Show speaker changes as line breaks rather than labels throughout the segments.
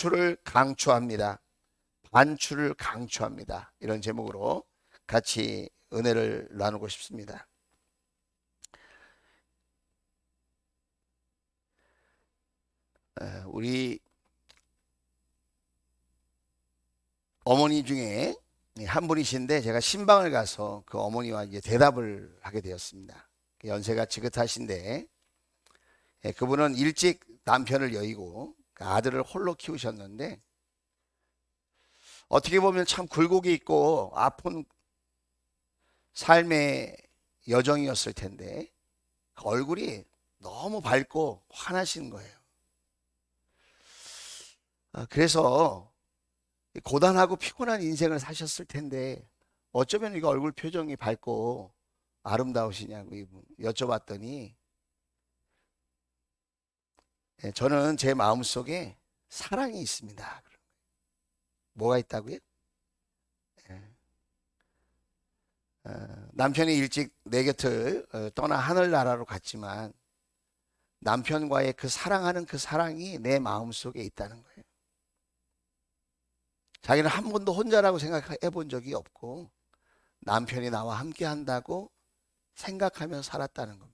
반출을 강추합니다. 반출을 강추합니다. 이런 제목으로 같이 은혜를 나누고 싶습니다. 우리 어머니 중에 한 분이신데 제가 신방을 가서 그 어머니와 이제 대답을 하게 되었습니다. 연세가 지긋하신데 그분은 일찍 남편을 여의고 아들을 홀로 키우셨는데 어떻게 보면 참 굴곡이 있고 아픈 삶의 여정이었을 텐데 얼굴이 너무 밝고 환하신 거예요. 그래서 고단하고 피곤한 인생을 사셨을 텐데 어쩌면 이거 얼굴 표정이 밝고 아름다우시냐고 여쭤봤더니 저는 제 마음속에 사랑이 있습니다. 뭐가 있다고요? 남편이 일찍 내 곁을 떠나 하늘나라로 갔지만 남편과의 그 사랑하는 그 사랑이 내 마음속에 있다는 거예요. 자기는 한 번도 혼자라고 생각해 본 적이 없고 남편이 나와 함께 한다고 생각하며 살았다는 겁니다.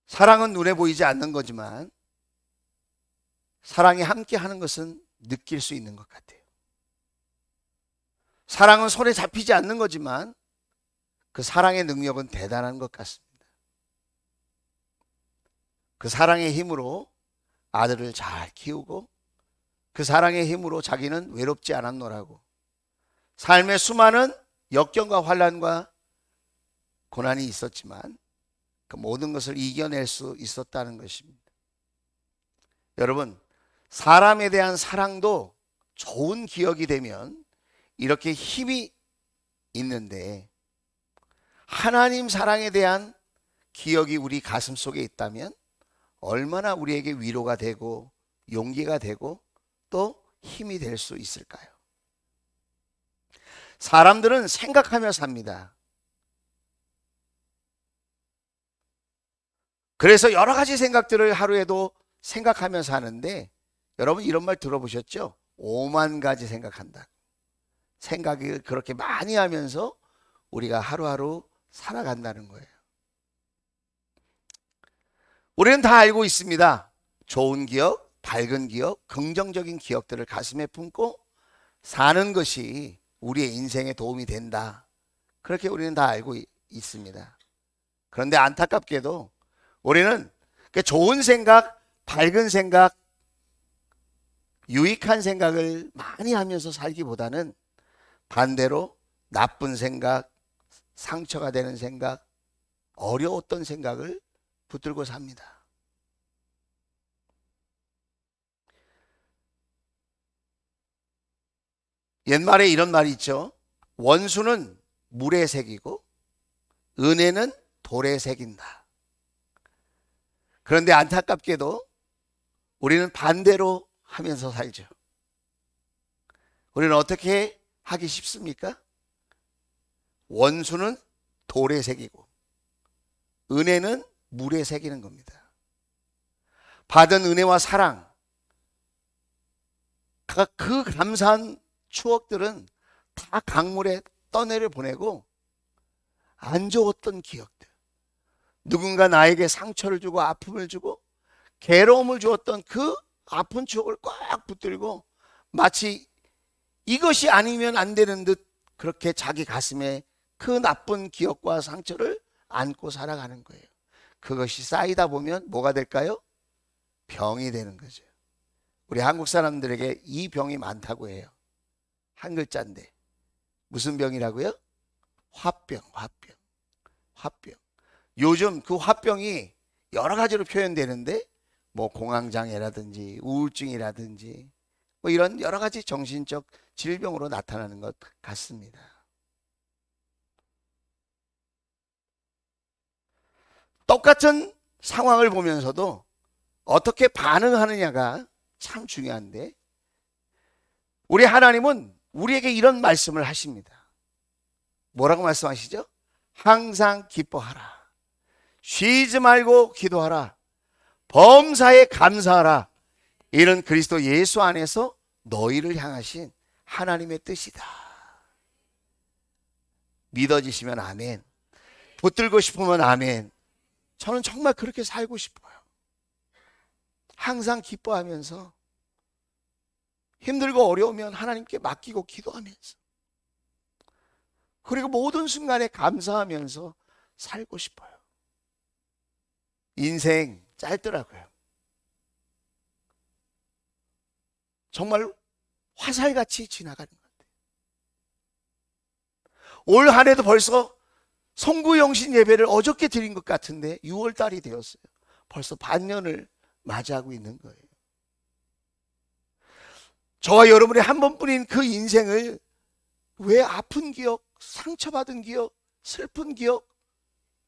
사랑은 눈에 보이지 않는 거지만 사랑이 함께 하는 것은 느낄 수 있는 것 같아요. 사랑은 손에 잡히지 않는 거지만 그 사랑의 능력은 대단한 것 같습니다. 그 사랑의 힘으로 아들을 잘 키우고 그 사랑의 힘으로 자기는 외롭지 않았노라고 삶의 수많은 역경과 환난과 고난이 있었지만 그 모든 것을 이겨낼 수 있었다는 것입니다. 여러분, 사람에 대한 사랑도 좋은 기억이 되면 이렇게 힘이 있는데 하나님 사랑에 대한 기억이 우리 가슴 속에 있다면 얼마나 우리에게 위로가 되고 용기가 되고 또 힘이 될 수 있을까요? 사람들은 생각하며 삽니다. 그래서 여러 가지 생각들을 하루에도 생각하면서 하는데 여러분 이런 말 들어보셨죠? 5만 가지 생각한다. 생각을 그렇게 많이 하면서 우리가 하루하루 살아간다는 거예요. 우리는 다 알고 있습니다. 좋은 기억, 밝은 기억, 긍정적인 기억들을 가슴에 품고 사는 것이 우리의 인생에 도움이 된다. 그렇게 우리는 다 알고 있습니다. 그런데 안타깝게도 우리는 좋은 생각, 밝은 생각, 유익한 생각을 많이 하면서 살기보다는 반대로 나쁜 생각, 상처가 되는 생각, 어려웠던 생각을 붙들고 삽니다. 옛말에 이런 말이 있죠. 원수는 물에 새기고 은혜는 돌에 새긴다. 그런데 안타깝게도 우리는 반대로 하면서 살죠. 우리는 어떻게 하기 쉽습니까? 원수는 돌에 새기고 은혜는 물에 새기는 겁니다. 받은 은혜와 사랑, 그 감사한 추억들은 다 강물에 떠내려 보내고 안 좋았던 기억들, 누군가 나에게 상처를 주고 아픔을 주고 괴로움을 주었던 그 아픈 추억을 꽉 붙들고 마치 이것이 아니면 안 되는 듯 그렇게 자기 가슴에 그 나쁜 기억과 상처를 안고 살아가는 거예요. 그것이 쌓이다 보면 뭐가 될까요? 병이 되는 거죠. 우리 한국 사람들에게 이 병이 많다고 해요. 한 글자인데 무슨 병이라고요? 화병. 요즘 그 화병이 여러 가지로 표현되는데 뭐 공황장애라든지 우울증이라든지 뭐 이런 여러 가지 정신적 질병으로 나타나는 것 같습니다. 똑같은 상황을 보면서도 어떻게 반응하느냐가 참 중요한데 우리 하나님은 우리에게 이런 말씀을 하십니다. 뭐라고 말씀하시죠? 항상 기뻐하라. 쉬지 말고 기도하라. 범사에 감사하라. 이는 그리스도 예수 안에서 너희를 향하신 하나님의 뜻이다. 믿어지시면 아멘. 붙들고 싶으면 아멘. 저는 정말 그렇게 살고 싶어요. 항상 기뻐하면서, 힘들고 어려우면 하나님께 맡기고 기도하면서, 그리고 모든 순간에 감사하면서 살고 싶어요. 인생 짧더라고요. 정말 화살같이 지나가는 것 같아요. 올 한 해도 벌써 송구영신 예배를 어저께 드린 것 같은데 6월 달이 되었어요. 벌써 반년을 맞이하고 있는 거예요. 저와 여러분의 한 번뿐인 그 인생을 왜 아픈 기억, 상처받은 기억, 슬픈 기억,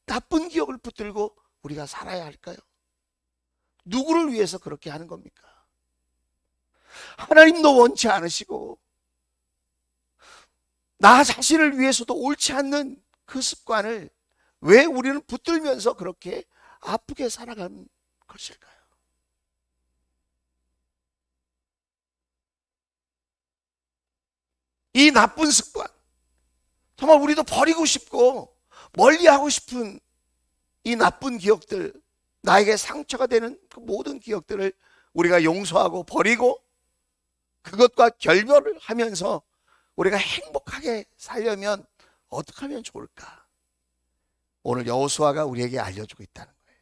나쁜 기억을 붙들고 우리가 살아야 할까요? 누구를 위해서 그렇게 하는 겁니까? 하나님도 원치 않으시고 나 자신을 위해서도 옳지 않는 그 습관을 왜 우리는 붙들면서 그렇게 아프게 살아가는 것일까요? 이 나쁜 습관, 정말 우리도 버리고 싶고 멀리하고 싶은 이 나쁜 기억들, 나에게 상처가 되는 그 모든 기억들을 우리가 용서하고 버리고 그것과 결별을 하면서 우리가 행복하게 살려면 어떻게 하면 좋을까? 오늘 여호수아가 우리에게 알려주고 있다는 거예요.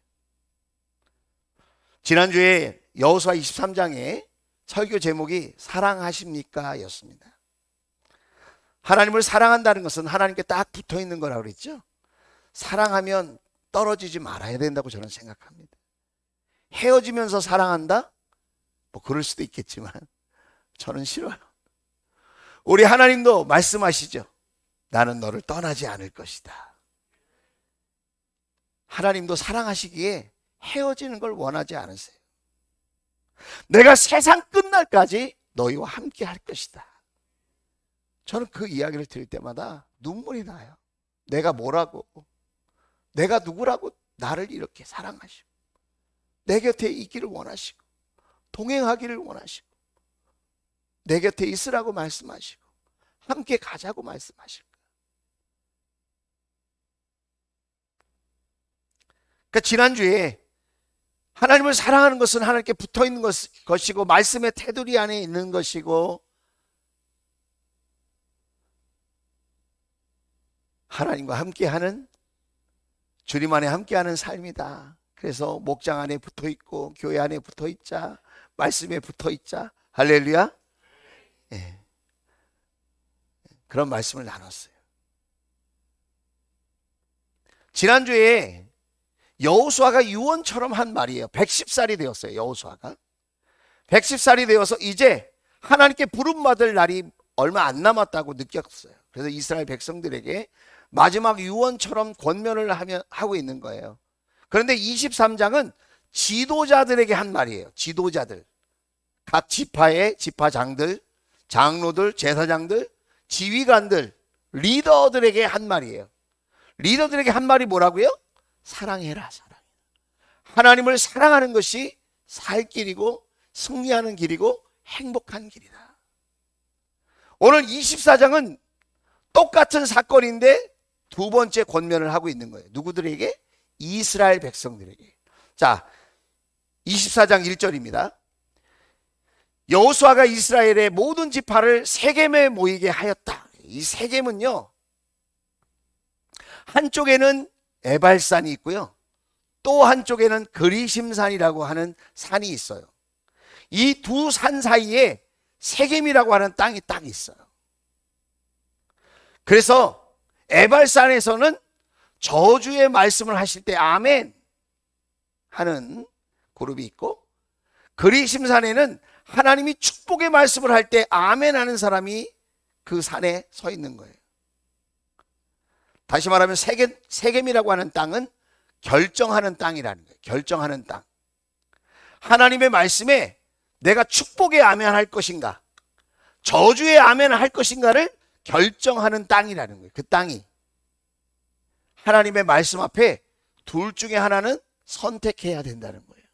지난주에 여호수아 23장의 설교 제목이 사랑하십니까? 였습니다. 하나님을 사랑한다는 것은 하나님께 딱 붙어 있는 거라고 그랬죠. 사랑하면 떨어지지 말아야 된다고 저는 생각합니다. 헤어지면서 사랑한다? 뭐 그럴 수도 있겠지만 저는 싫어요. 우리 하나님도 말씀하시죠. 나는 너를 떠나지 않을 것이다. 하나님도 사랑하시기에 헤어지는 걸 원하지 않으세요. 내가 세상 끝날까지 너희와 함께 할 것이다. 저는 그 이야기를 들을 때마다 눈물이 나요. 내가 뭐라고, 내가 누구라고 나를 이렇게 사랑하시고 내 곁에 있기를 원하시고 동행하기를 원하시고 내 곁에 있으라고 말씀하시고 함께 가자고 말씀하실까. 그러니까 지난주에 하나님을 사랑하는 것은 하나님께 붙어있는 것이고 말씀의 테두리 안에 있는 것이고 하나님과 함께하는, 주님 안에 함께하는 삶이다. 그래서 목장 안에 붙어있고 교회 안에 붙어있자, 말씀에 붙어있자. 할렐루야. 네. 그런 말씀을 나눴어요. 지난주에 여호수아가 유언처럼 한 말이에요. 110살이 되었어요. 여호수아가 110살이 되어서 이제 하나님께 부름받을 날이 얼마 안 남았다고 느꼈어요. 그래서 이스라엘 백성들에게 마지막 유언처럼 권면을 하고 있는 거예요. 그런데 23장은 지도자들에게 한 말이에요. 지도자들, 각 지파의 지파장들, 장로들, 제사장들, 지휘관들, 리더들에게 한 말이에요. 리더들에게 한 말이 뭐라고요? 사랑해라, 사랑해라. 하나님을 사랑하는 것이 살 길이고 승리하는 길이고 행복한 길이다. 오늘 24장은 똑같은 사건인데 두 번째 권면을 하고 있는 거예요. 누구들에게? 이스라엘 백성들에게. 자, 24장 1절입니다. 여호수아가 이스라엘의 모든 지파를 세겜에 모이게 하였다. 이 세겜은요, 한쪽에는 에발산이 있고요, 또 한쪽에는 그리심산이라고 하는 산이 있어요. 이 두 산 사이에 세겜이라고 하는 땅이 딱 있어요. 그래서 에발산에서는 저주의 말씀을 하실 때 아멘 하는 그룹이 있고, 그리심산에는 하나님이 축복의 말씀을 할 때 아멘 하는 사람이 그 산에 서 있는 거예요. 다시 말하면 세겜이라고 하는 땅은 결정하는 땅이라는 거예요. 결정하는 땅. 하나님의 말씀에 내가 축복의 아멘 할 것인가, 저주의 아멘 할 것인가를 결정하는 땅이라는 거예요. 그 땅이 하나님의 말씀 앞에 둘 중에 하나는 선택해야 된다는 거예요.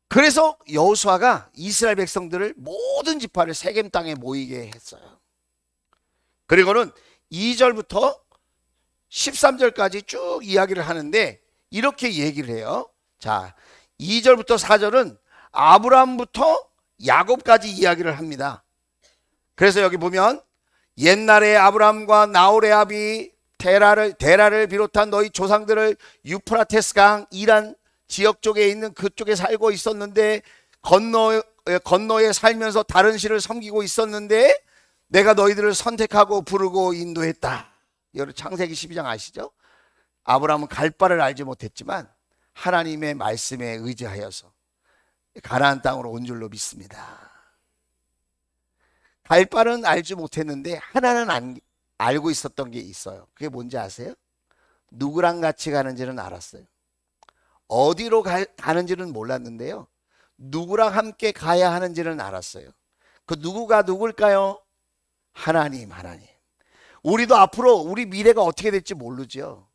그래서 여호수아가 이스라엘 백성들을 모든 지파를 세겜 땅에 모이게 했어요. 그리고는 2절부터 13절까지 쭉 이야기를 하는데 이렇게 얘기를 해요. 자, 2절부터 4절은 아브라함부터 야곱까지 이야기를 합니다. 그래서 여기 보면 옛날에 아브라함과 나홀레압이 데라를 비롯한 너희 조상들을 유프라테스 강 이란 지역 쪽에 있는 그쪽에 살고 있었는데 건너에 살면서 다른 신을 섬기고 있었는데 내가 너희들을 선택하고 부르고 인도했다. 여러분 창세기 12장 아시죠? 아브라함은 갈 바를 알지 못했지만 하나님의 말씀에 의지하여서 가나안 땅으로 온 줄로 믿습니다. 갈 바는 알지 못했는데 하나는 알고 있었던 게 있어요. 그게 뭔지 아세요? 누구랑 같이 가는지는 알았어요. 어디로 가는지는 몰랐는데요, 누구랑 함께 가야 하는지는 알았어요. 그 누구가 누굴까요? 하나님. 우리도 앞으로 우리 미래가 어떻게 될지 모르죠.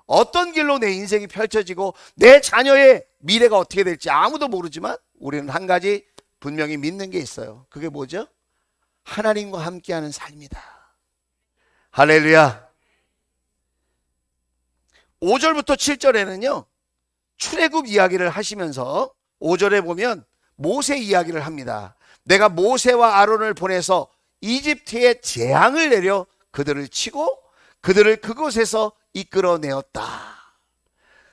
어떤 길로 내 인생이 펼쳐지고 내 자녀의 미래가 어떻게 될지 아무도 모르지만 우리는 한 가지 분명히 믿는 게 있어요. 그게 뭐죠? 하나님과 함께하는 삶이다. 할렐루야. 5절부터 7절에는요 출애굽 이야기를 하시면서 5절에 보면 모세 이야기를 합니다. 내가 모세와 아론을 보내서 이집트에 재앙을 내려 그들을 치고 그들을 그곳에서 이끌어내었다.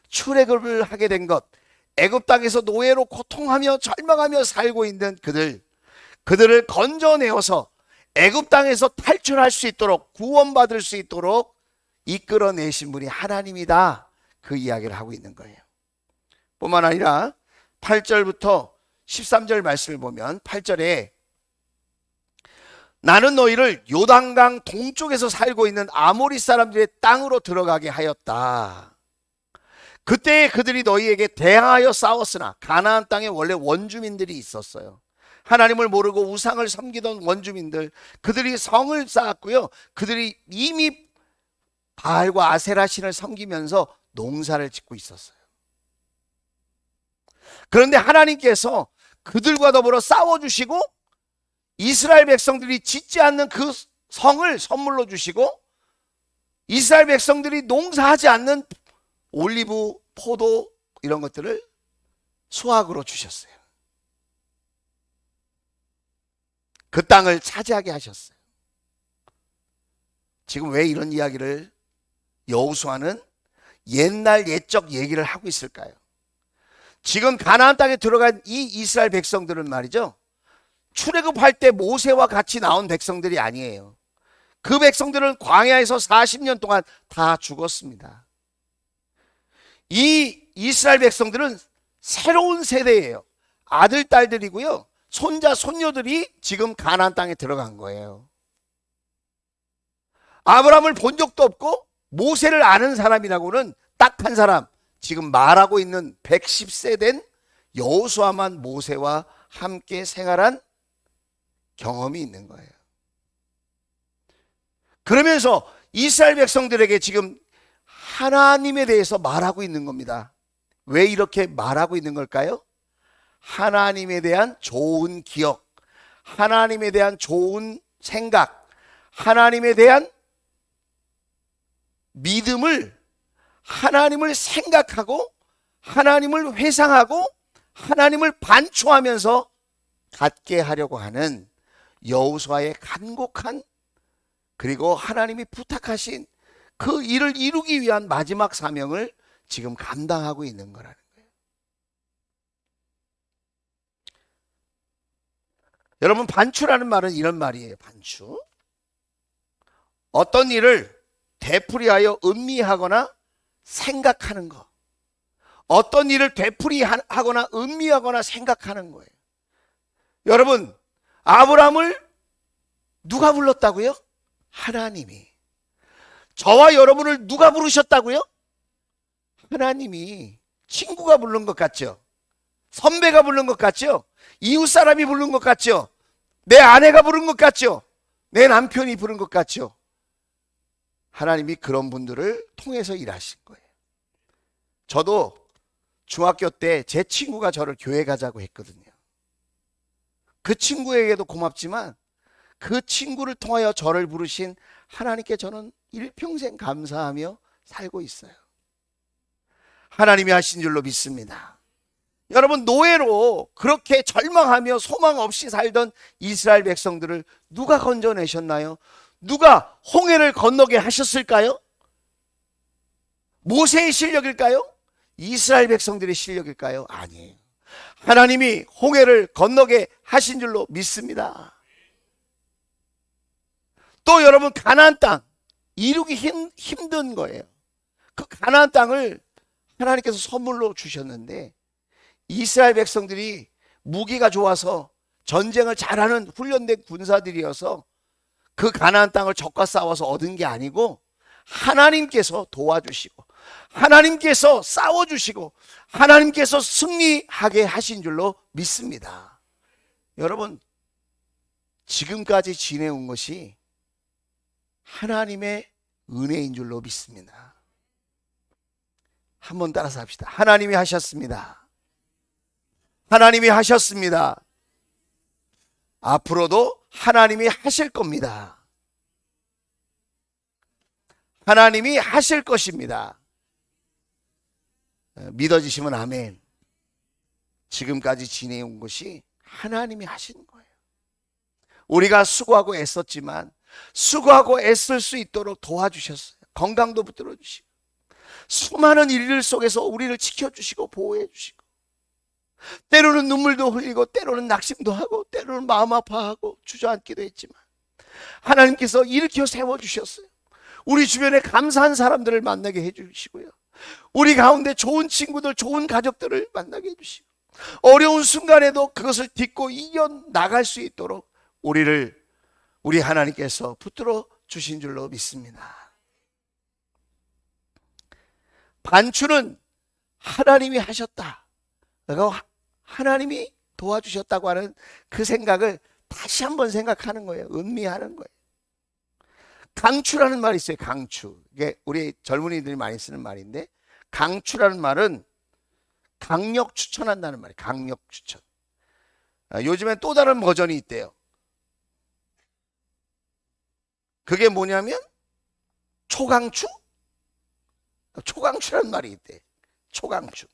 출애굽을 하게 된 것, 애굽 땅에서 노예로 고통하며 절망하며 살고 있는 그들을 건져내어서 애굽 땅에서 탈출할 수 있도록 구원받을 수 있도록 이끌어내신 분이 하나님이다. 그 이야기를 하고 있는 거예요. 뿐만 아니라 8절부터 13절 말씀을 보면 8절에 나는 너희를 요단강 동쪽에서 살고 있는 아모리 사람들의 땅으로 들어가게 하였다. 그때 그들이 너희에게 대항하여 싸웠으나 가나안 땅에 원래 원주민들이 있었어요. 하나님을 모르고 우상을 섬기던 원주민들, 그들이 성을 쌓았고요, 그들이 이미 바알과 아세라 신을 섬기면서 농사를 짓고 있었어요. 그런데 하나님께서 그들과 더불어 싸워주시고 이스라엘 백성들이 짓지 않는 그 성을 선물로 주시고 이스라엘 백성들이 농사하지 않는 올리브, 포도 이런 것들을 수확으로 주셨어요. 그 땅을 차지하게 하셨어요. 지금 왜 이런 이야기를 여호수아는 옛날 옛적 얘기를 하고 있을까요? 지금 가나안 땅에 들어간 이 이스라엘 백성들은 말이죠, 출애굽할 때 모세와 같이 나온 백성들이 아니에요. 그 백성들은 광야에서 40년 동안 다 죽었습니다. 이 이스라엘 백성들은 새로운 세대예요. 아들, 딸들이고요, 손자, 손녀들이 지금 가나안 땅에 들어간 거예요. 아브라함을 본 적도 없고 모세를 아는 사람이라고는 딱 한 사람, 지금 말하고 있는 110세 된 여호수아만 모세와 함께 생활한 경험이 있는 거예요. 그러면서 이스라엘 백성들에게 지금 하나님에 대해서 말하고 있는 겁니다. 왜 이렇게 말하고 있는 걸까요? 하나님에 대한 좋은 기억, 하나님에 대한 좋은 생각, 하나님에 대한 믿음을, 하나님을 생각하고 하나님을 회상하고 하나님을 반추하면서 갖게 하려고 하는 여호수아의 간곡한, 그리고 하나님이 부탁하신 그 일을 이루기 위한 마지막 사명을 지금 감당하고 있는 거라는 거예요. 여러분, 반추라는 말은 이런 말이에요. 반추, 어떤 일을 되풀이하여 음미하거나 생각하는 거, 어떤 일을 되풀이하거나 음미하거나 생각하는 거예요. 여러분, 아브라함을 누가 불렀다고요? 하나님이. 저와 여러분을 누가 부르셨다고요? 하나님이. 친구가 부른 것 같죠? 선배가 부른 것 같죠? 이웃 사람이 부른 것 같죠? 내 아내가 부른 것 같죠? 내 남편이 부른 것 같죠? 하나님이 그런 분들을 통해서 일하신 거예요. 저도 중학교 때 제 친구가 저를 교회 가자고 했거든요. 그 친구에게도 고맙지만 그 친구를 통하여 저를 부르신 하나님께 저는 일평생 감사하며 살고 있어요. 하나님이 하신 줄로 믿습니다. 여러분, 노예로 그렇게 절망하며 소망 없이 살던 이스라엘 백성들을 누가 건져내셨나요? 누가 홍해를 건너게 하셨을까요? 모세의 실력일까요? 이스라엘 백성들의 실력일까요? 아니에요. 하나님이 홍해를 건너게 하신 줄로 믿습니다. 또 여러분, 가나안 땅 이루기 힘든 거예요. 그 가나안 땅을 하나님께서 선물로 주셨는데 이스라엘 백성들이 무기가 좋아서 전쟁을 잘하는 훈련된 군사들이어서 그 가나안 땅을 적과 싸워서 얻은 게 아니고 하나님께서 도와주시고 하나님께서 싸워주시고 하나님께서 승리하게 하신 줄로 믿습니다. 여러분, 지금까지 지내온 것이 하나님의 은혜인 줄로 믿습니다. 한번 따라서 합시다. 하나님이 하셨습니다. 하나님이 하셨습니다. 앞으로도 하나님이 하실 겁니다. 하나님이 하실 것입니다. 믿어지시면 아멘. 지금까지 지내온 것이 하나님이 하신 거예요. 우리가 수고하고 애썼지만 수고하고 애쓸 수 있도록 도와주셨어요. 건강도 붙들어 주시고 수많은 일들 속에서 우리를 지켜주시고 보호해 주시고 때로는 눈물도 흘리고 때로는 낙심도 하고 때로는 마음 아파하고 주저앉기도 했지만 하나님께서 일으켜 세워주셨어요. 우리 주변에 감사한 사람들을 만나게 해주시고요, 우리 가운데 좋은 친구들, 좋은 가족들을 만나게 해주시고 어려운 순간에도 그것을 딛고 이겨나갈 수 있도록 우리 하나님께서 붙들어 주신 줄로 믿습니다. 반추는 하나님이 하셨다, 하나님이 도와주셨다고 하는 그 생각을 다시 한번 생각하는 거예요. 음미하는 거예요. 강추라는 말이 있어요. 강추. 이게 우리 젊은이들이 많이 쓰는 말인데, 강추라는 말은 강력 추천한다는 말이에요. 강력 추천. 요즘엔 또 다른 버전이 있대요. 그게 뭐냐면 초강추? 초강추라는 말이 있대. 초강추.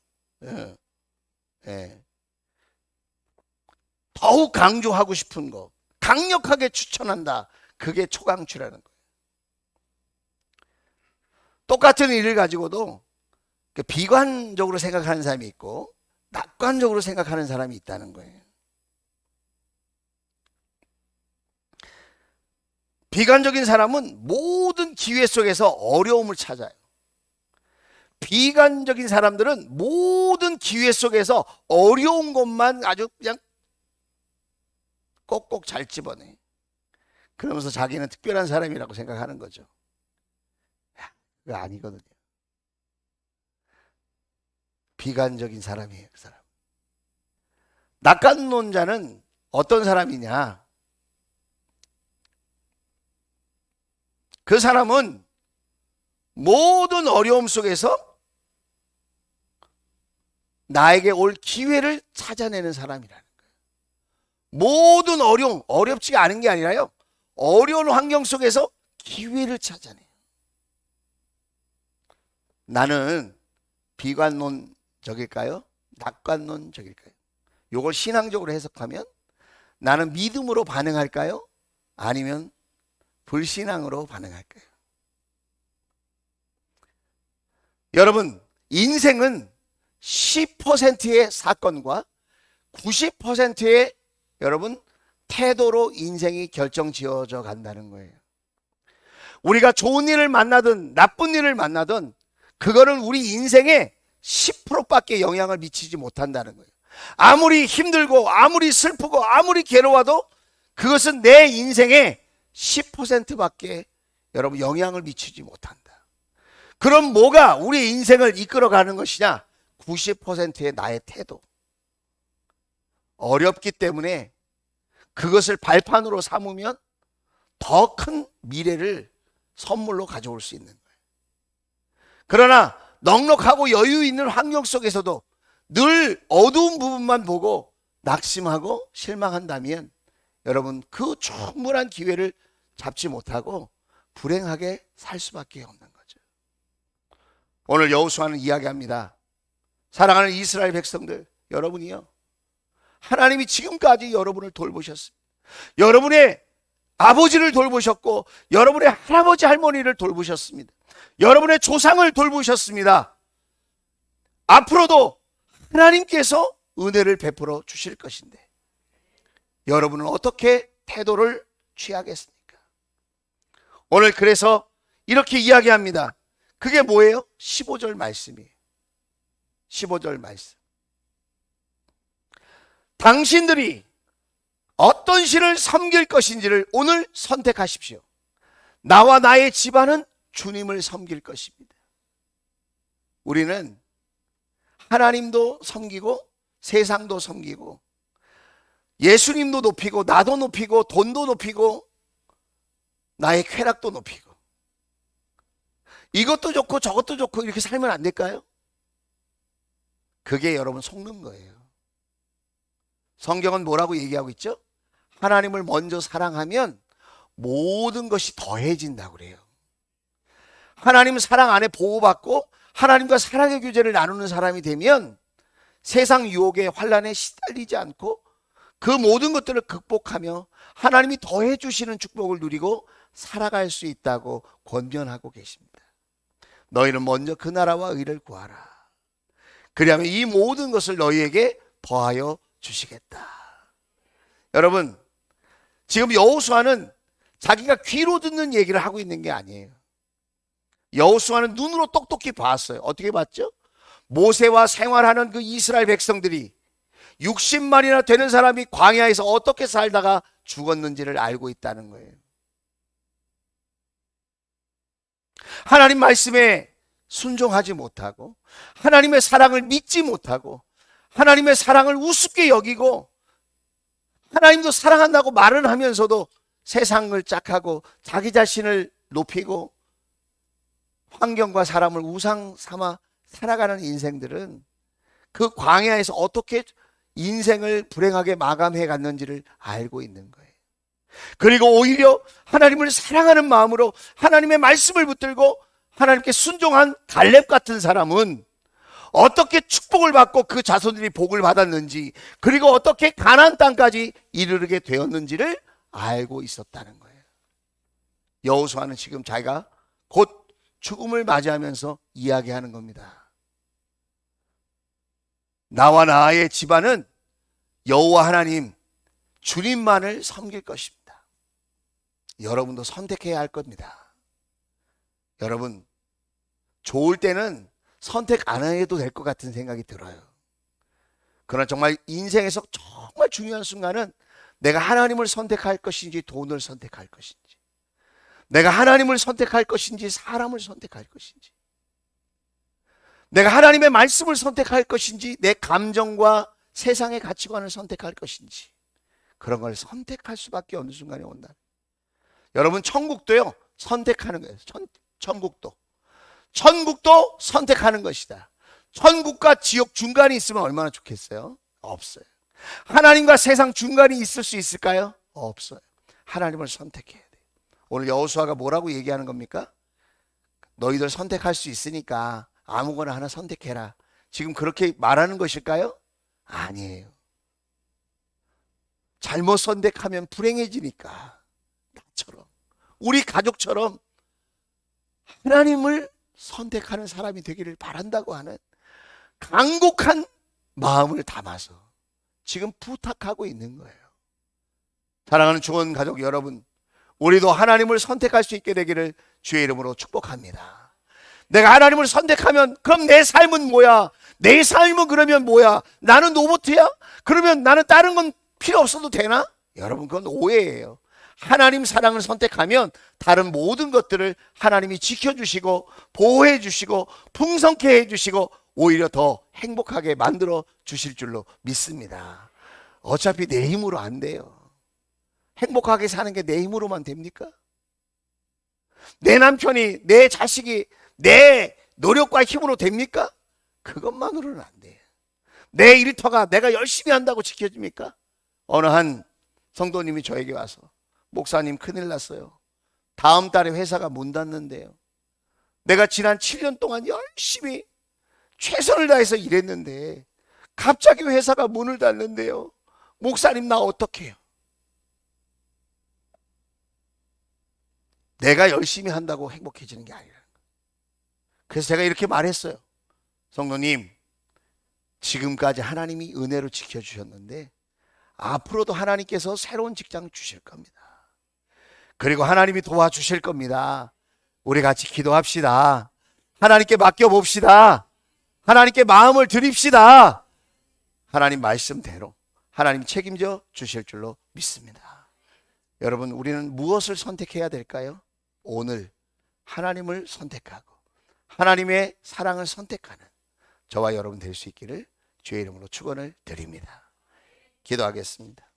더욱 강조하고 싶은 거, 강력하게 추천한다. 그게 초강추라는 거예요. 똑같은 일을 가지고도 비관적으로 생각하는 사람이 있고 낙관적으로 생각하는 사람이 있다는 거예요. 비관적인 사람은 모든 기회 속에서 어려움을 찾아요. 비관적인 사람들은 모든 기회 속에서 어려운 것만 아주 그냥 꼭꼭 잘 집어내. 그러면서 자기는 특별한 사람이라고 생각하는 거죠. 그거 아니거든요. 비관적인 사람이에요, 그 사람. 낙관론자는 어떤 사람이냐? 그 사람은 모든 어려움 속에서 나에게 올 기회를 찾아내는 사람이라는 거예요. 모든 어려움, 어렵지가 않은 게 아니라요, 어려운 환경 속에서 기회를 찾아내요. 나는 비관론적일까요? 낙관론적일까요? 이걸 신앙적으로 해석하면 나는 믿음으로 반응할까요? 아니면 불신앙으로 반응할까요? 여러분, 인생은 10%의 사건과 90%의 여러분 태도로 인생이 결정지어져 간다는 거예요. 우리가 좋은 일을 만나든 나쁜 일을 만나든 그거는 우리 인생에 10%밖에 영향을 미치지 못한다는 거예요. 아무리 힘들고 아무리 슬프고 아무리 괴로워도 그것은 내 인생에 10%밖에 여러분 영향을 미치지 못한다. 그럼 뭐가 우리 인생을 이끌어가는 것이냐? 90%의 나의 태도. 어렵기 때문에 그것을 발판으로 삼으면 더 큰 미래를 선물로 가져올 수 있는 거예요. 그러나 넉넉하고 여유 있는 환경 속에서도 늘 어두운 부분만 보고 낙심하고 실망한다면 여러분 그 충분한 기회를 잡지 못하고 불행하게 살 수밖에 없는 거죠. 오늘 여호수아는 이야기합니다. 사랑하는 이스라엘 백성들, 여러분이요, 하나님이 지금까지 여러분을 돌보셨습니다. 여러분의 아버지를 돌보셨고 여러분의 할아버지 할머니를 돌보셨습니다. 여러분의 조상을 돌보셨습니다. 앞으로도 하나님께서 은혜를 베풀어 주실 것인데 여러분은 어떻게 태도를 취하겠습니까? 오늘 그래서 이렇게 이야기합니다. 그게 뭐예요? 15절 말씀이에요. 15절 말씀. 당신들이 어떤 신을 섬길 것인지를 오늘 선택하십시오. 나와 나의 집안은 주님을 섬길 것입니다. 우리는 하나님도 섬기고 세상도 섬기고 예수님도 높이고 나도 높이고 돈도 높이고 나의 쾌락도 높이고 이것도 좋고 저것도 좋고 이렇게 살면 안 될까요? 그게 여러분 속는 거예요. 성경은 뭐라고 얘기하고 있죠? 하나님을 먼저 사랑하면 모든 것이 더해진다고 그래요. 하나님 사랑 안에 보호받고 하나님과 사랑의 교제를 나누는 사람이 되면 세상 유혹에 환난에 시달리지 않고 그 모든 것들을 극복하며 하나님이 더해 주시는 축복을 누리고 살아갈 수 있다고 권면하고 계십니다. 너희는 먼저 그 나라와 의를 구하라. 그리하면 이 모든 것을 너희에게 더하여 주시겠다. 여러분, 지금 여호수아는 자기가 귀로 듣는 얘기를 하고 있는 게 아니에요. 여호수아는 눈으로 똑똑히 봤어요. 어떻게 봤죠? 모세와 생활하는 그 이스라엘 백성들이 60만이나 되는 사람이 광야에서 어떻게 살다가 죽었는지를 알고 있다는 거예요. 하나님 말씀에 순종하지 못하고 하나님의 사랑을 믿지 못하고 하나님의 사랑을 우습게 여기고 하나님도 사랑한다고 말은 하면서도 세상을 짝하고 자기 자신을 높이고 환경과 사람을 우상 삼아 살아가는 인생들은 그 광야에서 어떻게 인생을 불행하게 마감해 갔는지를 알고 있는 거예요. 그리고 오히려 하나님을 사랑하는 마음으로 하나님의 말씀을 붙들고 하나님께 순종한 갈렙 같은 사람은 어떻게 축복을 받고 그 자손들이 복을 받았는지 그리고 어떻게 가나안 땅까지 이르게 되었는지를 알고 있었다는 거예요. 여호수아는 지금 자기가 곧 죽음을 맞이하면서 이야기하는 겁니다. 나와 나의 집안은 여호와 하나님 주님만을 섬길 것입니다. 여러분도 선택해야 할 겁니다. 여러분, 좋을 때는 선택 안 해도 될 것 같은 생각이 들어요. 그러나 정말 인생에서 정말 중요한 순간은 내가 하나님을 선택할 것인지 돈을 선택할 것인지, 내가 하나님을 선택할 것인지 사람을 선택할 것인지, 내가 하나님의 말씀을 선택할 것인지 내 감정과 세상의 가치관을 선택할 것인지, 그런 걸 선택할 수밖에 없는 순간이 온다. 여러분, 천국도요 선택하는 거예요. 천국도 선택하는 것이다. 천국과 지옥 중간이 있으면 얼마나 좋겠어요? 없어요. 하나님과 세상 중간이 있을 수 있을까요? 없어요. 하나님을 선택해야 돼요. 오늘 여호수아가 뭐라고 얘기하는 겁니까? 너희들 선택할 수 있으니까 아무거나 하나 선택해라. 지금 그렇게 말하는 것일까요? 아니에요. 잘못 선택하면 불행해지니까 나처럼 우리 가족처럼 하나님을 선택하는 사람이 되기를 바란다고 하는 간곡한 마음을 담아서 지금 부탁하고 있는 거예요. 사랑하는 주원 가족 여러분, 우리도 하나님을 선택할 수 있게 되기를 주의 이름으로 축복합니다. 내가 하나님을 선택하면 그럼 내 삶은 뭐야? 내 삶은 그러면 뭐야? 나는 로봇이야? 그러면 나는 다른 건 필요 없어도 되나? 여러분, 그건 오해예요. 하나님 사랑을 선택하면 다른 모든 것들을 하나님이 지켜주시고 보호해주시고 풍성케 해주시고 오히려 더 행복하게 만들어 주실 줄로 믿습니다. 어차피 내 힘으로 안 돼요. 행복하게 사는 게 내 힘으로만 됩니까? 내 남편이, 내 자식이 내 노력과 힘으로 됩니까? 그것만으로는 안 돼요. 내 일터가 내가 열심히 한다고 지켜집니까? 어느 한 성도님이 저에게 와서, 목사님 큰일 났어요. 다음 달에 회사가 문 닫는데요. 내가 지난 7년 동안 열심히 최선을 다해서 일했는데 갑자기 회사가 문을 닫는데요. 목사님, 나 어떡해요? 내가 열심히 한다고 행복해지는 게 아니라. 그래서 제가 이렇게 말했어요. 성도님, 지금까지 하나님이 은혜로 지켜주셨는데 앞으로도 하나님께서 새로운 직장 주실 겁니다. 그리고 하나님이 도와주실 겁니다. 우리 같이 기도합시다. 하나님께 맡겨봅시다. 하나님께 마음을 드립시다. 하나님 말씀대로 하나님 책임져 주실 줄로 믿습니다. 여러분, 우리는 무엇을 선택해야 될까요? 오늘 하나님을 선택하고 하나님의 사랑을 선택하는 저와 여러분 될 수 있기를 주의 이름으로 축원을 드립니다. 기도하겠습니다.